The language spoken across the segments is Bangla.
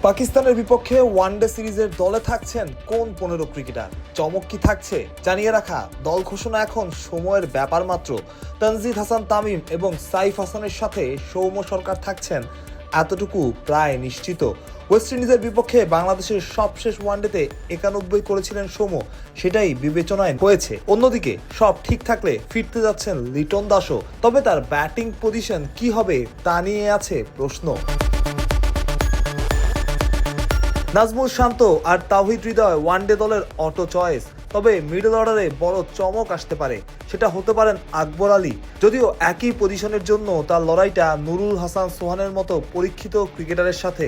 পাকিস্তানের বিপক্ষে ওয়ানডে সিরিজের দলে থাকছেন কোন 15 ক্রিকেটার? চমক কি থাকছে? জানিয়ে রাখা, দল ঘোষণা এখন সময়ের ব্যাপার মাত্র। তানজিদ হাসান তামিম এবং সাইফ হাসানের সাথে সৌম্য সরকার থাকছেন, এতটুকু প্রায় নিশ্চিত। ওয়েস্ট ইন্ডিজের বিপক্ষে বাংলাদেশের সবশেষ ওয়ানডেতে 91 করেছিলেন সৌম্য, সেটাই বিবেচনায় হয়েছে। অন্যদিকে সব ঠিক থাকলে ফিরতে যাচ্ছেন লিটন দাসও, তবে তার ব্যাটিং পজিশন কি হবে তা নিয়ে আছে প্রশ্ন। নাজমুল শান্ত আর তাওহিদ হৃদয় ওয়ানডে দলের অটো চয়েস, তবে মিডল অর্ডারে বড় চমক আসতে পারে। সেটা হতে পারেন আকবর আলী, যদিও একই পজিশনের জন্য তার লড়াইটা নুরুল হাসান সোহানের মতো পরীক্ষিত ক্রিকেটারের সাথে,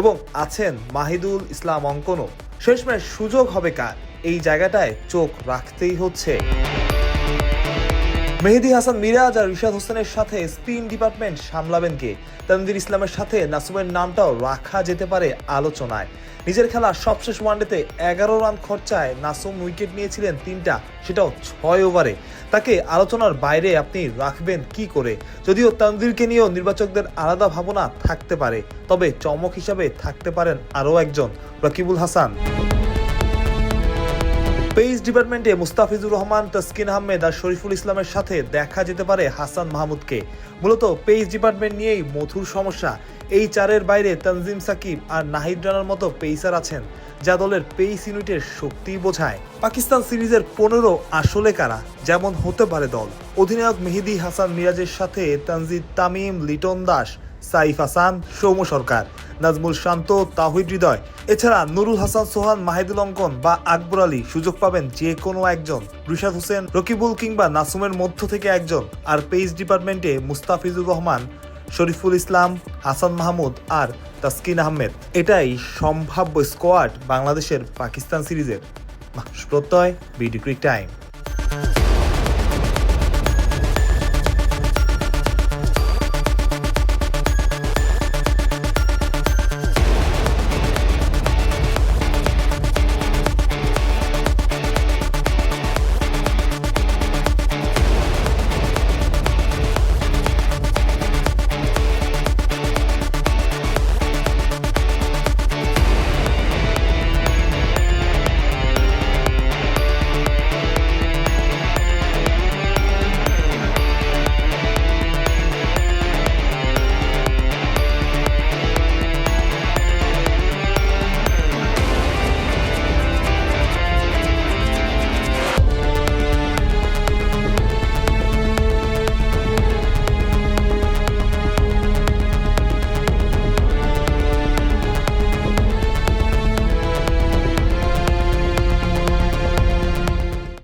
এবং আছেন মাহিদুল ইসলাম অঙ্কনও। শেষমেশ সুযোগ হবে কার, এই জায়গাটায় চোখ রাখতেই হচ্ছে। মেহেদী হাসান মিরাজ আর রিশাদ হোসেনের সাথে স্পিন ডিপার্টমেন্ট সামলাবেন কে? তানভীর ইসলামের সাথে নাসুমের নামটাও রাখা যেতে পারে আলোচনায়। নিজের খেলা সবশেষ ওয়ানডেতে 11 রান খরচায় নাসুম উইকেট নিয়েছিলেন 3টা, সেটাও 6 ওভারে। তাকে আলোচনার বাইরে আপনি রাখবেন কি করে? যদিও তানভীরকে নিয়েও নির্বাচকদের আলাদা ভাবনা থাকতে পারে, তবে চমক হিসাবে থাকতে পারেন আরও একজন, রকিবুল হাসান। পেস ডিপার্টমেন্টে মুস্তাফিজুর রহমান, তাসকিন আহমেদ আর শরীফুল ইসলামের সাথে দেখা যেতে পারে হাসান মাহমুদকে। মূলত পেস ডিপার্টমেন্ট নিয়েই মধুর সমস্যা। এই চারের বাইরে তানজিম সাকিব আর নাহিদ রানার মতো পেসার আছেন, যা দলের পেস ইউনিটের শক্তি বোঝায়। পাকিস্তান সিরিজের 15 আসলে কারা? যেমন হতে পারে দল: অধিনায়ক মেহেদী হাসান মিরাজের সাথে তানজিদ তামিম, লিটন দাস, সাইফ হাসান, সৌম্য সরকার, নাজমুল শান্ত, তাওহিদ হৃদয়। এছাড়া নুরুল হাসান সোহান, মাহিদুল অঙ্কন বা আকবর আলী সুযোগ পাবেন যে কোনো একজন। রিশাদ হোসেন, রকিবুল কিংবা নাসুমের মধ্য থেকে একজন। আর পেস ডিপার্টমেন্টে মুস্তাফিজুর রহমান, শরীফুল ইসলাম, হাসান মাহমুদ আর তাসকিন আহমেদ। এটাই সম্ভাব্য স্কোয়াড বাংলাদেশের পাকিস্তান সিরিজের। প্রত্যয়, বিডি ক্রিক টাইম।